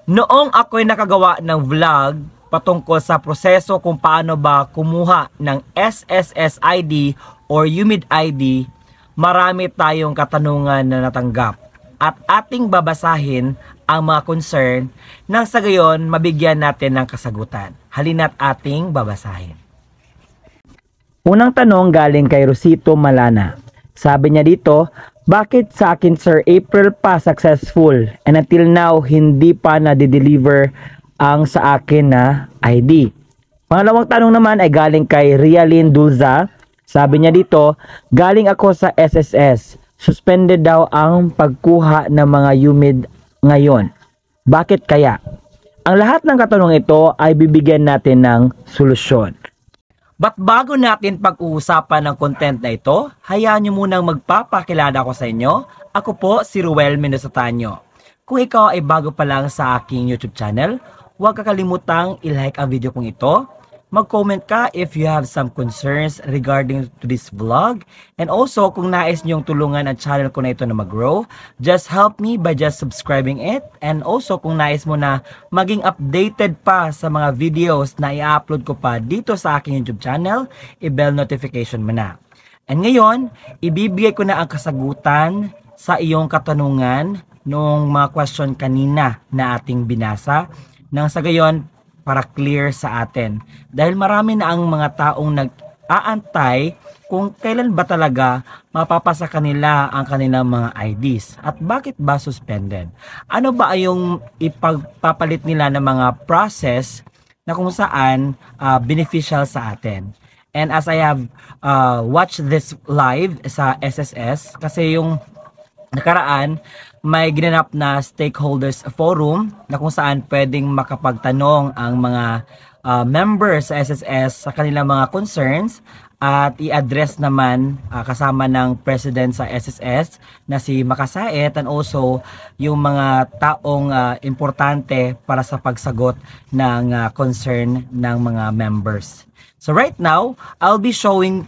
Noong ako'y nakagawa ng vlog patungkol sa proseso kung paano ba kumuha ng SSS ID or UMID ID, marami tayong katanungan na natanggap at ating babasahin ang mga concern nang sa gayon mabigyan natin ng kasagutan. Halina't ating babasahin. Unang tanong galing kay Rosito Malana. Sabi niya dito, bakit sa akin sir April pa successful and until now hindi pa na-deliver ang sa akin na ID? Pangalawang tanong naman ay galing kay Rialyn Dulza. Sabi niya dito, galing ako sa SSS. Suspended daw ang pagkuha ng mga UMID ngayon. Bakit kaya? Ang lahat ng katanungan ito ay bibigyan natin ng solusyon. But bago natin pag-uusapan ng content na ito, hayaan nyo munang magpapakilala ko sa inyo. Ako po si Ruel Mendoza-Tanyo. Kung ikaw ay bago pa lang sa aking YouTube channel, huwag kakalimutang i-like ang video kong ito. Mag-comment ka if you have some concerns regarding to this vlog. And also, kung nais nyong tulungan ang channel ko na ito na mag-grow, just help me by just subscribing it. And also, kung nais mo na maging updated pa sa mga videos na i-upload ko pa dito sa aking YouTube channel, i-bell notification mo na. And ngayon, ibibigay ko na ang kasagutan sa iyong katanungan noong mga question kanina na ating binasa. Nang sa gayon, para clear sa atin. Dahil marami na ang mga taong nag-aantay kung kailan ba talaga mapapasa kanila ang kanilang mga IDs. At bakit ba suspended? Ano ba yung ipagpapalit nila ng mga process na kung saan beneficial sa atin? And as I have watched this live sa SSS, kasi yung nakaraan, may ginanap na stakeholders forum na kung saan pwedeng makapagtanong ang mga members sa SSS sa kanilang mga concerns at i-address naman kasama ng president sa SSS na si Makasait and also yung mga taong importante para sa pagsagot ng concern ng mga members. So right now, I'll be showing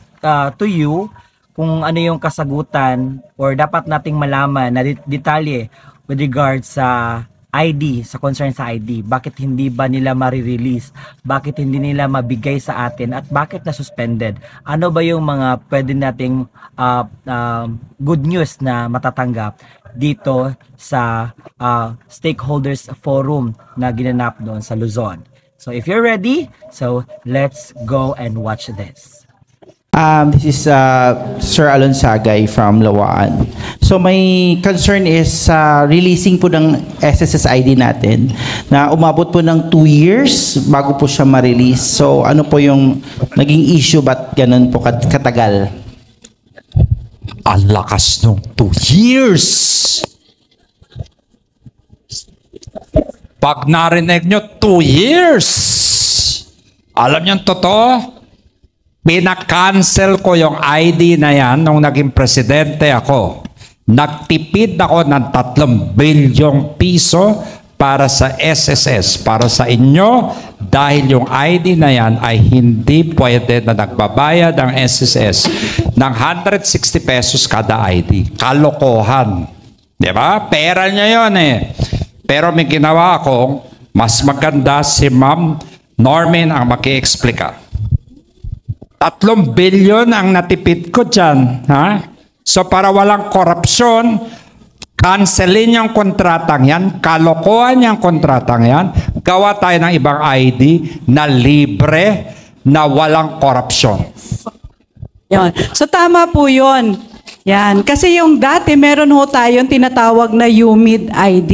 to you kung ano yung kasagutan or dapat nating malaman na detalye with regards sa ID, sa concern sa ID. Bakit hindi ba nila ma-release? Bakit hindi nila mabigay sa atin? At bakit na-suspended? Ano ba yung mga pwede nating good news na matatanggap dito sa stakeholders forum na ginanap doon sa Luzon? So if you're ready, so let's go and watch this. This is Sir Alon Sagay from Lawaan. So my concern is releasing po ng SSS ID natin na umabot po ng 2 years bago po siya ma-release. So ano po yung naging issue, ba't ganun po katagal? Ang lakas nung 2 years! Pag narinig nyo 2 years, alam nyo totoo? Pinakancel ko yung ID na yan nung naging presidente ako. Nagtipid ako ng 3 bilyong piso para sa SSS, para sa inyo, dahil yung ID na yan ay hindi pwede na nagbabayad ang SSS ng 160 pesos kada ID. Kalokohan. Di ba? Pera niya yun eh. Pero may ginawa akong mas maganda si Ma'am Normin ang maki-explika. 3 bilyon ang natipid ko dyan. Ha? So para walang korupsyon, cancelin yung kontratang yan, kalokohan yung kontratang yan, gawa tayo ng ibang ID na libre, na walang korupsyon. Yan. So tama po yun. Yan. Kasi yung dati meron ho tayong tinatawag na UMID ID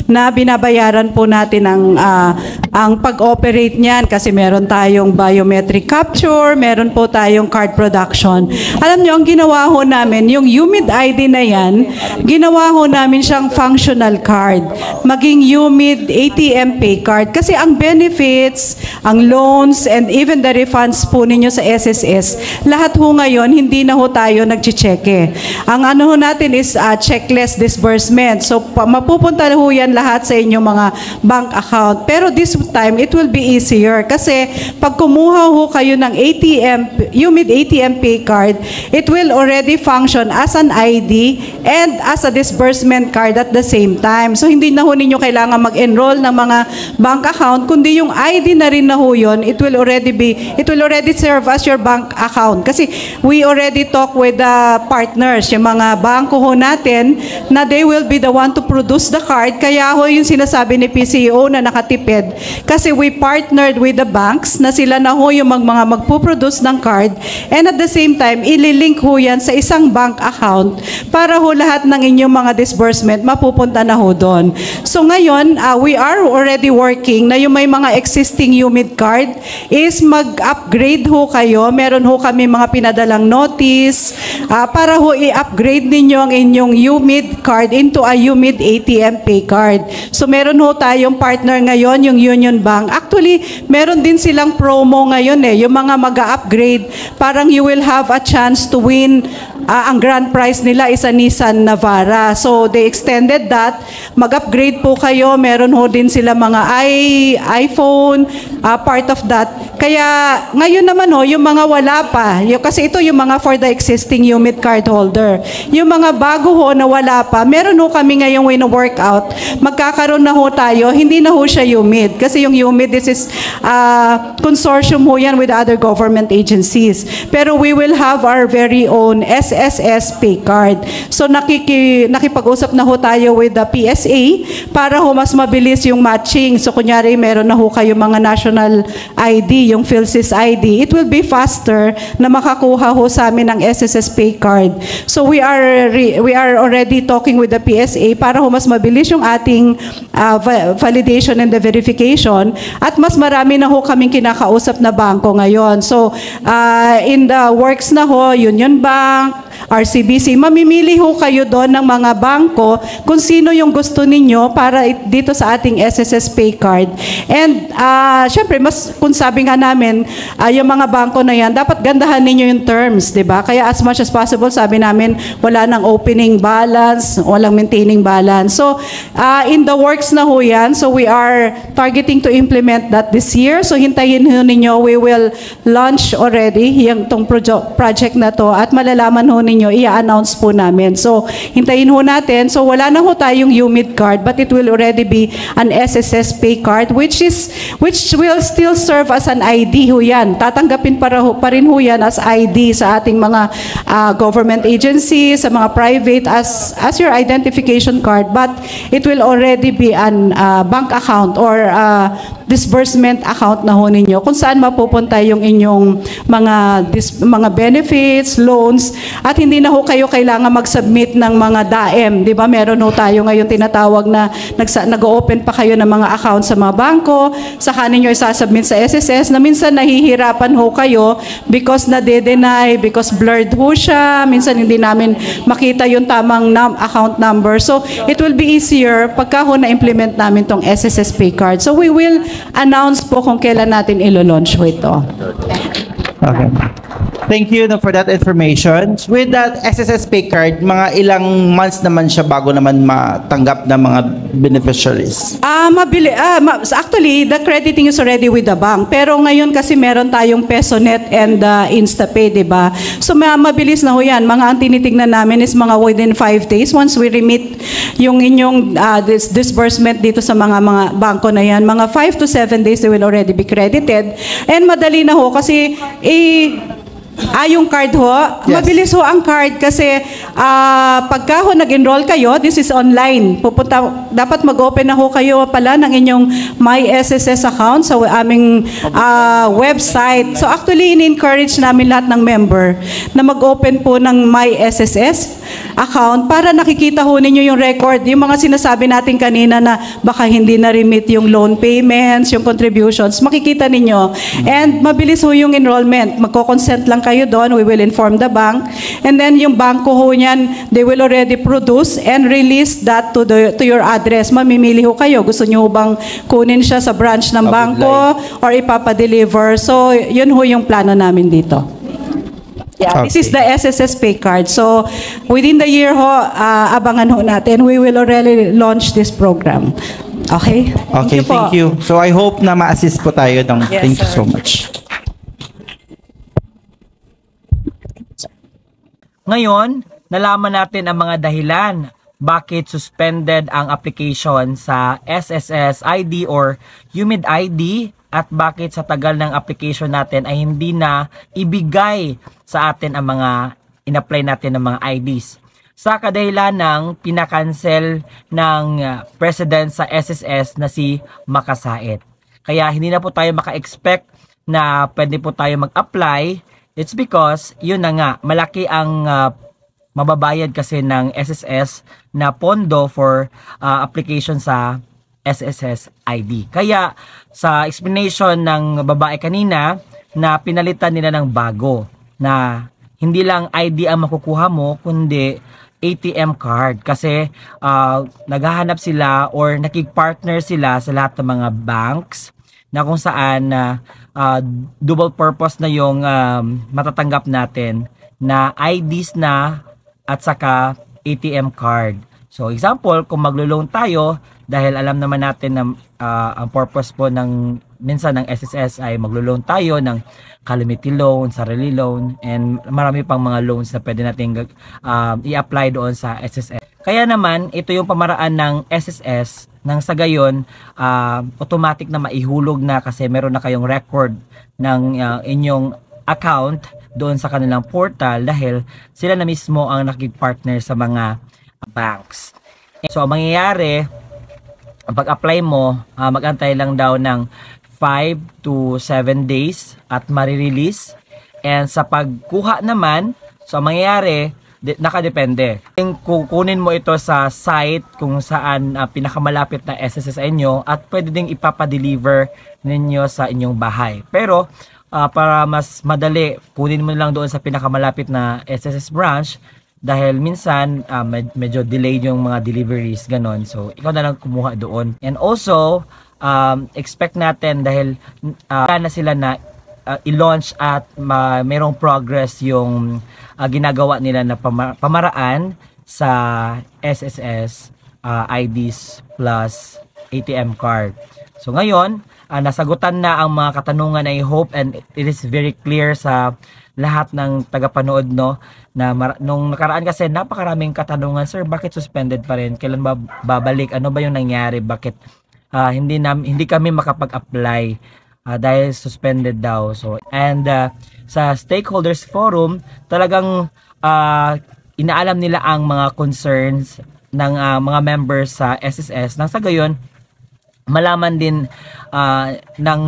na binabayaran po natin ang pag-operate niyan kasi meron tayong biometric capture, meron po tayong card production. Alam niyo, ang ginawa ho namin, yung UMID ID na yan, ginawa ho namin siyang functional card. Maging UMID ATM pay card. Kasi ang benefits, ang loans, and even the refunds po ninyo sa SSS, lahat ho ngayon, hindi na ho tayo nag-check. Ang ano ho natin is checkless disbursement. So mapupunta ho yan lahat sa inyong mga bank account. Pero this time, it will be easier kasi pag kumuha ho kayo ng UMID ATM pay card, it will already function as an ID and as a disbursement card at the same time. So hindi na ho ninyo kailangan mag-enroll ng mga bank account, kundi yung ID na rin na ho yun, it will already serve as your bank account. Kasi we already talk with the partners, yung mga bangko ho natin, na they will be the one to produce the card. Kaya ho yung sinasabi ni PCEO na nakatipid. Kasi we partnered with the banks na sila na ho yung mga magpuproduce ng card, and at the same time, ililink ho yan sa isang bank account para ho lahat ng inyong mga disbursement mapupunta na ho doon. So ngayon, we are already working na yung may mga existing UMID card is mag-upgrade ho kayo. Meron ho kami mga pinadalang notice para ho i-upgrade ninyo ang inyong UMID card into a UMID ATM pay card. So meron ho tayong partner ngayon, yung Union Bank. Actually, meron din silang promo ngayon yung mga mag-upgrade, parang you will have a chance to win. Ang grand prize nila is a Nissan Navara. So they extended that. Mag-upgrade po kayo. Meron ho din sila mga iPhone, part of that. Kaya ngayon naman yung mga wala pa, kasi ito yung mga for the existing UMID card holder. Yung mga bago ho na wala pa, meron ho kami ngayong wino-workout. Magkakaroon na ho tayo, hindi na ho siya UMID. Kasi yung UMID, this is consortium ho yan with other government agencies. Pero we will have our very own SSS pay card. So nakipag-usap na ho tayo with the PSA para ho mas mabilis yung matching. So kunyari meron na ho kayo mga national ID, yung PhilSys ID, it will be faster na makakuha ho sa amin ng SSS pay card. So we are already talking with the PSA para ho mas mabilis yung ating validation and the verification, at mas marami na ho kaming kinakausap na bangko ngayon. So in the works na ho, Union Bank, RCBC, mamimili ho kayo doon ng mga bangko kung sino yung gusto ninyo para dito sa ating SSS pay card. And syempre, kung sabi nga namin, yung mga bangko na yan, dapat gandahan ninyo yung terms, di ba? Kaya as much as possible, sabi namin, wala nang opening balance, walang maintaining balance. So, in the works na ho yan. So, we are targeting to implement that this year. So, hintayin ho ninyo, we will launch already yung tong project na to, at malalaman ho ninyo, i-announce po namin. So, hintayin ho natin. So, wala na ho tayong UMID card, but it will already be an SSS pay card, which will still serve as an ID ho yan. Tatanggapin pa rin ho yan as ID sa ating mga government agencies, sa mga private, as your identification card, but it will already be an bank account or disbursement account na ho ninyo kung saan mapupunta yung inyong mga benefits, loans, at hindi na ho kayo kailangan mag-submit ng mga DAEM. Di ba? Meron ho tayo ngayon tinatawag na nag-open pa kayo ng mga account sa mga bangko, saka ninyo isasubmit sa SSS, na minsan nahihirapan ho kayo because na-deny, because blurred ho siya, minsan hindi namin makita yung tamang account number. So, it will be easier pagka ho na-implement namin tong SSS pay card. So, we will announce po kung kailan natin ilo-launch ho ito. Okay. Thank you for that information. With that SSS pay card, mga ilang months naman siya bago naman matanggap ng mga beneficiaries? Actually, the crediting is already with the bank. Pero ngayon kasi meron tayong PesoNet and InstaPay, di ba? So mabilis na ho yan. Mga ang tinitignan namin is mga within 5 days. Once we remit yung inyong disbursement dito sa mga bangko na yan, mga 5 to 7 days they will already be credited. And madali na ho kasi yung card ho, yes. Mabilis ho ang card kasi pagka ho nag-enroll kayo, this is online. Dapat mag-open na ho kayo pala ng inyong My SSS account sa aming website. So actually, in-encourage namin lahat ng member na mag-open po ng My SSS account para nakikita ho ninyo yung record, yung mga sinasabi natin kanina na baka hindi na-remit yung loan payments, yung contributions, makikita ninyo. And mabilis ho yung enrollment. Magko-consent lang kayo doon, we will inform the bank. And then yung banko ho niyan, they will already produce and release that to your address. Mamimili ho kayo. Gusto nyo bang kunin siya sa branch ng bangko or ipapadeliver? So, yun ho yung plano namin dito. Yeah, this is the SSS pay card. So within the year ho, abangan ho natin. We will already launch this program. Okay? Okay, po. thank you. So I hope na ma-assist po tayo. Yes, Thank you sir. so much. Ngayon, nalaman natin ang mga dahilan bakit suspended ang application sa SSS ID or UMID ID at bakit sa tagal ng application natin ay hindi na ibigay sa atin ang mga in-apply natin ng mga IDs. Sa kadahilan ng pinakancel ng president sa SSS na si Makasait. Kaya hindi na po tayo maka-expect na pwede po tayo mag-apply. It's because, yun na nga, malaki ang mababayad kasi ng SSS na pondo for application sa SSS ID. Kaya sa explanation ng babae kanina na pinalitan nila ng bago na hindi lang ID ang makukuha mo kundi ATM card kasi naghahanap sila or nakikpartner sila sa lahat ng mga banks na kung saan double purpose na yung matatanggap natin na IDs na at saka ATM card. So example, kung maglo-loan tayo, dahil alam naman natin na ang purpose po ng minsan ng SSS ay maglo-loan tayo ng calamity loan, sarili loan, and marami pang mga loans na pwede natin i-apply doon sa SSS. Kaya naman, ito yung pamaraan ng SSS nang sa gayon, automatic na maihulog na kasi meron na kayong record ng inyong account doon sa kanilang portal dahil sila na mismo ang nakikipart-partner sa mga banks. So, ang mangyayari, pag-apply mo, mag-antay lang daw ng 5 to 7 days at marirelease. And sa pagkuha naman, so ang mangyayari, nakadepende. Kukunin mo ito sa site kung saan pinakamalapit na SSS sa inyo at pwede ding ipapadeliver ninyo sa inyong bahay. Pero, para mas madali, kunin mo lang doon sa pinakamalapit na SSS branch dahil minsan medyo delayed yung mga deliveries ganon, so ikaw na lang kumuha doon. And also expect natin dahil na sila na i-launch at mayroong progress yung ginagawa nila na pamaraan sa SSS IDs plus ATM card. So ngayon nasagutan na ang mga katanungan. I hope and it is very clear sa lahat ng tagapanood, no, na nung nakaraan kasi napakaraming katanungan, sir, bakit suspended pa rin? Kailan ba babalik? Ano ba yung nangyari? Bakit hindi kami makapag-apply dahil suspended daw? So and sa stakeholders forum talagang inaalam nila ang mga concerns ng mga members sa SSS nang sa gayon malaman din ng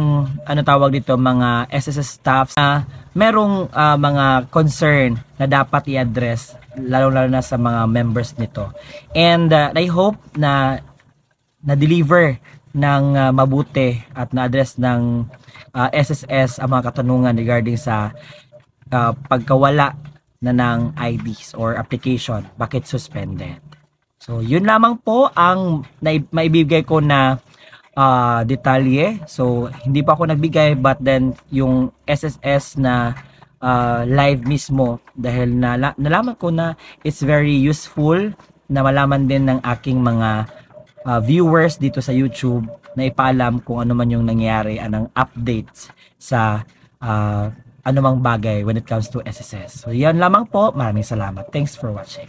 ano tawag dito mga SSS staff na merong mga concern na dapat i-address lalo na sa mga members nito. And I hope na na-deliver ng mabuti at na-address ng SSS ang mga katanungan regarding sa pagkawala na ng IDs or application, bakit suspended. So yun lamang po ang maibigay ko na detalye. So hindi pa ako nagbigay, but then yung SSS na live mismo dahil nalaman ko na it's very useful na malaman din ng aking mga viewers dito sa YouTube na ipaalam kung ano man yung nangyari, anong updates sa anumang bagay when it comes to SSS. So yan lamang po. Maraming salamat. Thanks for watching.